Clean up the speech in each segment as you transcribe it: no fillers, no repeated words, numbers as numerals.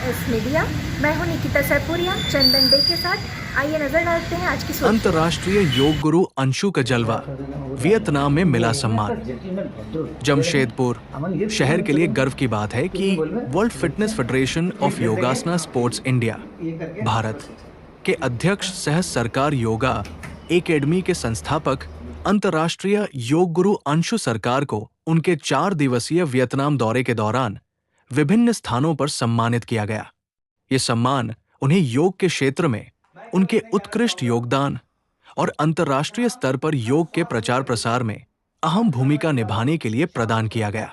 S media. मैं हूं निकिता सरपुरिया चंदन day के साथ। आइए नजर डालते हैं आज की सुर्खियों। अंतर्राष्ट्रीय योग गुरु अंशु का जलवा, वियतनाम में मिला सम्मान। जमशेदपुर शहर के लिए गर्व की बात है कि world fitness federation of योगासना sports India Bharat के अध्यक्ष सह सरकार योगा एकेडमी के संस्थापक अंतर्राष्ट्रीय योग गुरु अंशु सरकार को उनके 4 दिवसीय वियतनाम दौरे के दौरान विभिन्न स्थानों पर सम्मानित किया गया। ये सम्मान उन्हें योग के क्षेत्र में उनके उत्कृष्ट योगदान और अंतर्राष्ट्रीय स्तर पर योग के प्रचार प्रसार में अहम भूमिका निभाने के लिए प्रदान किया गया।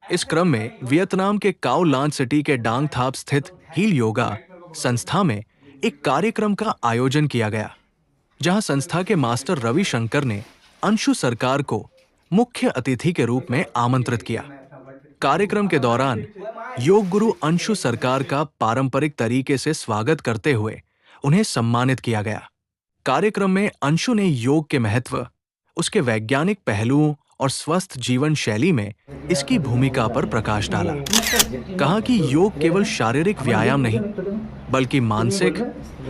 इस क्रम में वियतनाम के काओ लान सिटी के डांग थाप स्थित हील योगा संस्था में एक कार्यक्रम का आयोजन किया गया, जहां संस्था के मास्टर रवि शंकर ने अंशु सरकार को मुख्य अतिथि के रूप में आमंत्रित किया। कार्यक्रम के दौरान योग गुरु अंशु सरकार का पारंपरिक तरीके से स्वागत करते हुए उन्हें सम्मानित किया गया। कार्यक्रम में अंशु ने योग के महत्व, उसके वैज्ञानिक पहलुओं और स्वस्थ जीवन शैली में इसकी भूमिका पर प्रकाश डाला। कहा कि योग केवल शारीरिक व्यायाम नहीं, बल्कि मानसिक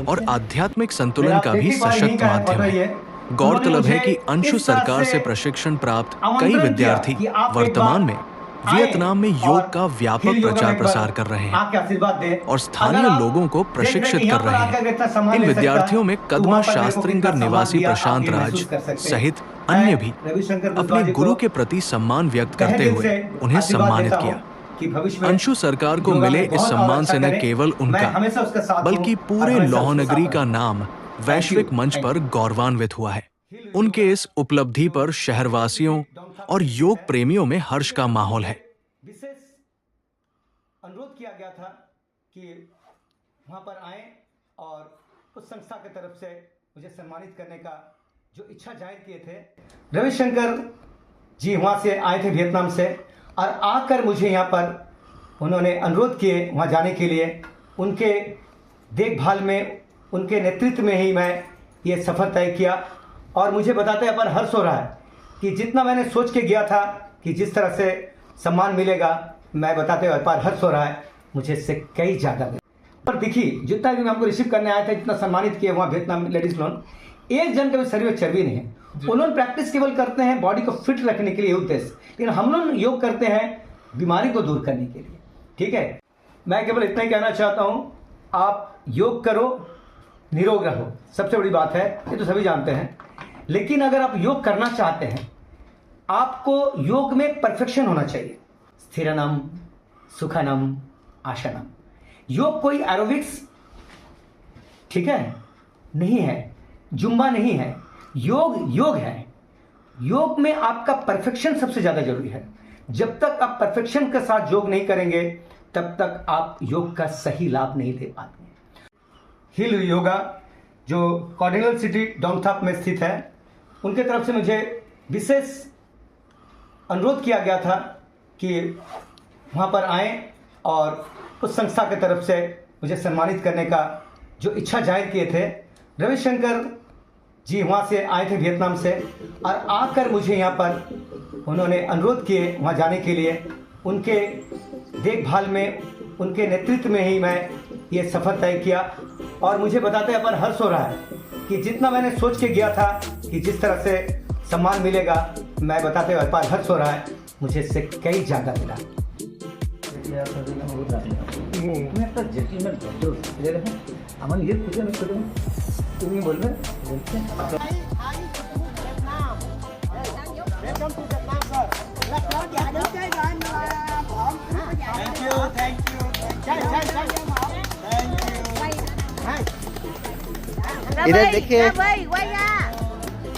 और आध्यात्मिक संतुलन का भी सशक्त माध्यम है। गौरतलब है कि अंशु सरकार से प्रशिक्षण प्राप्त कई विद्यार्थी वर्तमान में वियतनाम में योग का व्यापक प्रचार प्रसार कर रहे हैं और स्थानीय लोगों को प्रशिक्षित कर रहे हैं। इन विद्यार्थियों में कदमा शास्त्रीनगर निवासी प्रशांत राज सहित अन्य भी अपने गुरु के प्रति सम्मान व्यक्त करते हुए उन्हें सम्मानित किया। अंशु सरकार को मिले इस सम्मान से न केवल उनका बल्कि पूरे लौहनगरी का नाम वैश्विक मंच पर गौरवान्वित हुआ है। उनके इस उपलब्धि पर शहरवासियों और योग प्रेमियों में हर्ष का माहौल है। विशेष अनुरोध किया गया था कि वहां पर आए और उस संस्था की तरफ से मुझे सम्मानित करने का जो इच्छा जाहिर किए थे। रविशंकर जी वहां से आए थे वियतनाम से, और आकर मुझे यहाँ पर उन्होंने अनुरोध किए वहां जाने के लिए। उनके देखभाल में, उनके नेतृत्व में ही मैं ये सफ़र तय किया, और मुझे बताते अपन हर्ष हो रहा है कि जितना मैंने सोच के गया था कि जिस तरह से सम्मान मिलेगा, मैं बताते हुए पर हर्ष हो रहा है, मुझे इससे कई ज़्यादा मिला। पर देखिए, जितना भी हमको रिसीव करने आया था, जितना सम्मानित किए वहाँ वियतनाम लेडीज लोन, एक जन का भी शरीर में चर्बी नहीं है। उन्होंने प्रैक्टिस केवल करते हैं बॉडी को फिट रखने के लिए उद्देश्य, लेकिन हम लोग योग करते हैं बीमारी को दूर करने के लिए। ठीक है, मैं केवल इतना ही कहना चाहता हूँ, आप योग करो, निरोग रहो, सबसे बड़ी बात है, ये तो सभी जानते हैं। लेकिन अगर आप योग करना चाहते हैं, आपको योग में परफेक्शन होना चाहिए। स्थिरनम, सुखनम, आसनम। योग कोई एरोबिक्स, ठीक है, नहीं है, जुम्बा नहीं है। योग योग है। योग में आपका परफेक्शन सबसे ज़्यादा जरूरी है। जब तक आप परफेक्शन के साथ योग नहीं करेंगे, तब तक आप योग का सही लाभ नहीं ले पाते। हिल योगा जो कार्डिनल सिटी डोंगथाप में स्थित है, उनके तरफ से मुझे विशेष अनुरोध किया गया था कि वहाँ पर आए और उस संस्था की तरफ से मुझे सम्मानित करने का जो इच्छा जाहिर किए थे। रविशंकर जी वहाँ से आए थे वियतनाम से, और आकर मुझे यहाँ पर उन्होंने अनुरोध किए वहाँ जाने के लिए। उनके देखभाल में, उनके नेतृत्व में ही मैं ये सफ़र तय किया, और मुझे बताते अपन हर्ष हो रहा है कि जितना मैंने सोच के गया था कि जिस तरह से सम्मान मिलेगा, मैं बताते हुए पर हर्ष हो रहा है, मुझे इससे कई ज़्यादा मिला। इधर देखिए, quay ra,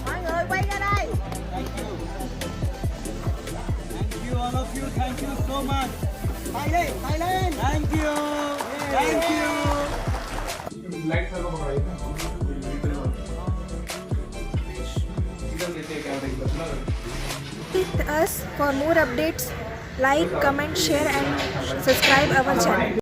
mọi người quay ra đây. Thank you all of you, thank you so much. Tay lên. Thank you. Thank you. With us for more updates, like, comment, share and subscribe our channel.